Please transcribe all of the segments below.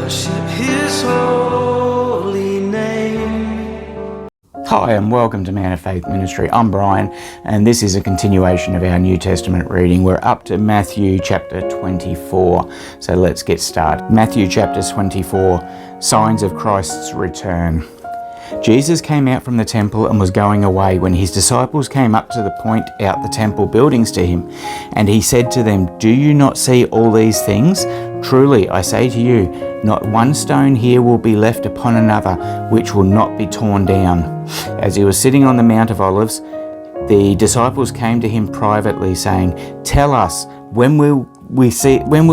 worship His holy name. Hi and welcome to Man of Faith Ministry. I'm Brian and this is a continuation of our New Testament reading. We're up to Matthew chapter 24. So let's get started. Matthew chapter 24, signs of Christ's return. Jesus came out from the temple and was going away when his disciples came up to the point out the temple buildings to him. And he said to them, "Do you not see all these things? Truly, I say to you, not one stone here will be left upon another, which will not be torn down." As he was sitting on the Mount of Olives, the disciples came to him privately, saying, "Tell us, when will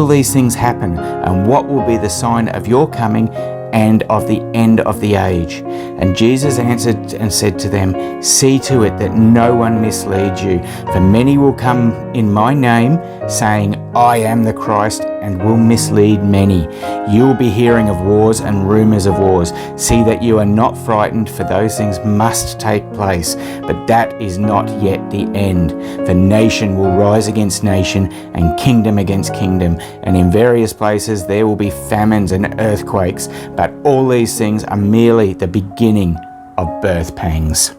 these things happen, and what will be the sign of your coming and of the end of the age?" And Jesus answered and said to them, "See to it that no one misleads you, for many will come in my name, saying, 'I am the Christ,' and will mislead many. You will be hearing of wars and rumors of wars. See that you are not frightened, for those things must take place, but that is not yet the end. For nation will rise against nation, and kingdom against kingdom, and in various places there will be famines and earthquakes, but all these things are merely the beginning of birth pangs.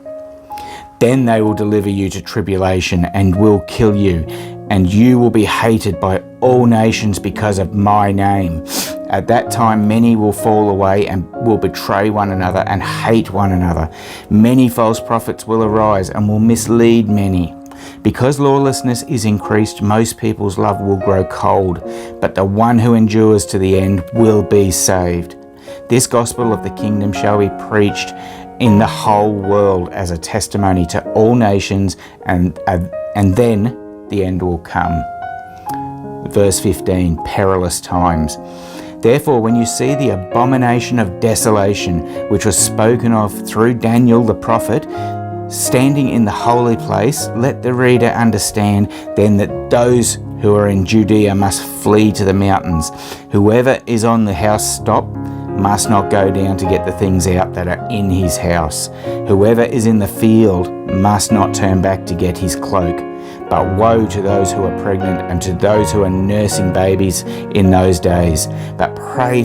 Then they will deliver you to tribulation and will kill you, and you will be hated by all nations because of my name. At that time many will fall away and will betray one another and hate one another. Many false prophets will arise and will mislead many. Because lawlessness is increased, most people's love will grow cold, but the one who endures to the end will be saved. This gospel of the kingdom shall be preached in the whole world as a testimony to all nations, and then the end will come." Verse 15, perilous times. "Therefore, when you see the abomination of desolation, which was spoken of through Daniel the prophet, standing in the holy place, let the reader understand then that those who are in Judea must flee to the mountains. Whoever is on the housetop must not go down to get the things out that are in his house. Whoever is in the field must not turn back to get his cloak. But woe to those who are pregnant and to those who are nursing babies in those days. But pray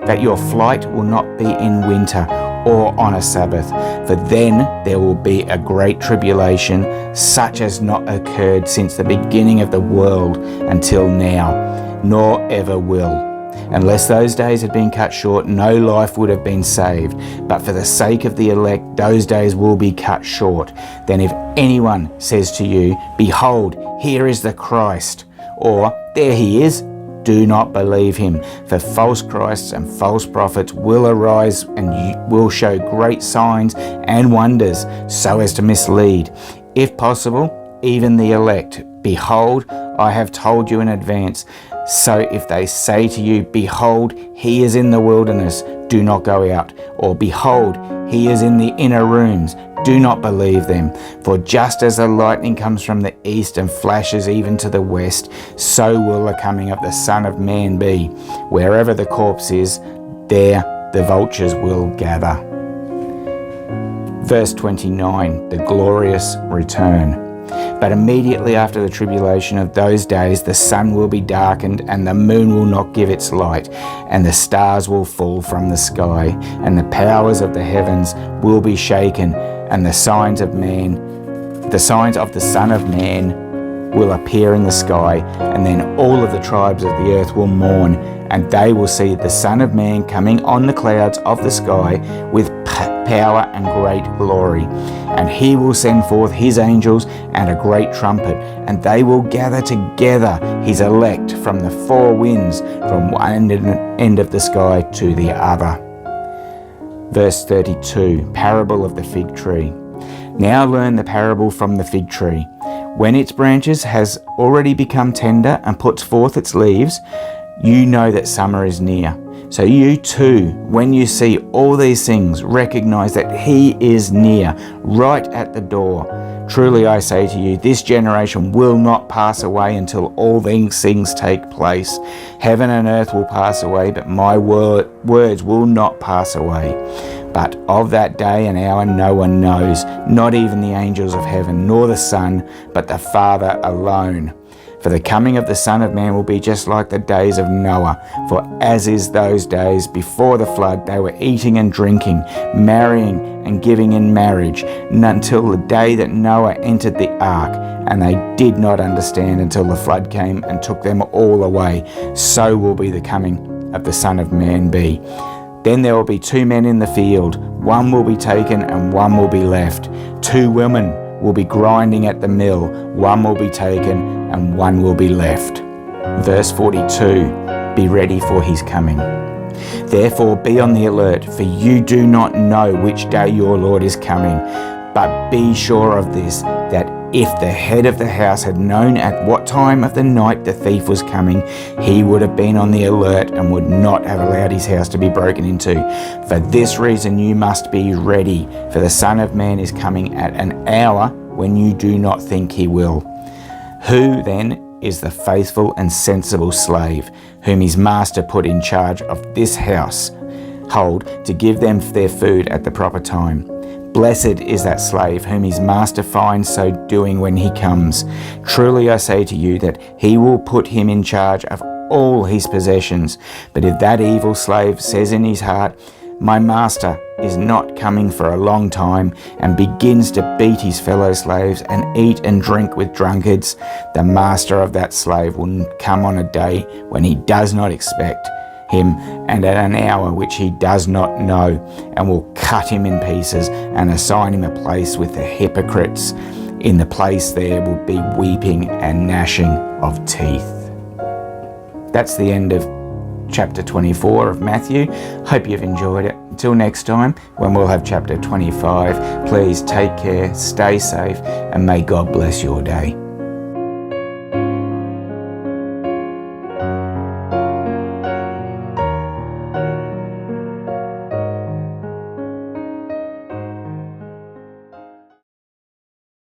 that your flight will not be in winter or on a Sabbath, for then there will be a great tribulation, such as not occurred since the beginning of the world until now, nor ever will. Unless those days had been cut short, no life would have been saved. But for the sake of the elect, those days will be cut short. Then if anyone says to you, 'Behold, here is the Christ,' or 'There he is,' do not believe him. For false Christs and false prophets will arise and will show great signs and wonders, so as to mislead, if possible, even the elect. Behold, I have told you in advance. So if they say to you, 'Behold, he is in the wilderness,' do not go out. Or 'Behold, he is in the inner rooms,' do not believe them. For just as the lightning comes from the east and flashes even to the west, so will the coming of the Son of Man be. Wherever the corpse is, there the vultures will gather." Verse 29, the glorious return. "But immediately after the tribulation of those days, the sun will be darkened, and the moon will not give its light, and the stars will fall from the sky, and the powers of the heavens will be shaken, and the signs of the Son of Man will appear in the sky, and then all of the tribes of the earth will mourn, and they will see the Son of Man coming on the clouds of the sky with power and great glory. And he will send forth his angels and a great trumpet, and they will gather together his elect from the four winds, from one end of the sky to the other." Verse 32, parable of the fig tree. "Now learn the parable from the fig tree. When its branches has already become tender and puts forth its leaves, you know that summer is near. So you too, when you see all these things, recognize that he is near, right at the door. Truly I say to you, this generation will not pass away until all these things take place. Heaven and earth will pass away, but my words will not pass away. But of that day and hour no one knows, not even the angels of heaven, nor the Son, but the Father alone. For the coming of the Son of Man will be just like the days of Noah. For as is those days before the flood, they were eating and drinking, marrying and giving in marriage, until the day that Noah entered the ark, and they did not understand until the flood came and took them all away. So will be the coming of the Son of Man be. Then there will be 2 men in the field, one will be taken and one will be left. 2 women will be grinding at the mill, one will be taken and one will be left. Verse 42, be ready for his coming. Therefore be on the alert, for you do not know which day your Lord is coming. But be sure of this, that if the head of the house had known at what time of the night the thief was coming, he would have been on the alert and would not have allowed his house to be broken into. For this reason you must be ready, for the Son of Man is coming at an hour when you do not think he will. Who then is the faithful and sensible slave, whom his master put in charge of this household to give them their food at the proper time? Blessed is that slave whom his master finds so doing when he comes. Truly I say to you that he will put him in charge of all his possessions. But if that evil slave says in his heart, my master is not coming for a long time, and begins to beat his fellow slaves and eat and drink with drunkards, the master of that slave will come on a day when he does not expect him, and at an hour which he does not know, and will cut him in pieces and assign him a place with the hypocrites. In the place there will be weeping and gnashing of teeth. That's the end of chapter 24 of Matthew. Hope you've enjoyed it. Until next time, when we'll have chapter 25, please take care, stay safe, and may God bless your day.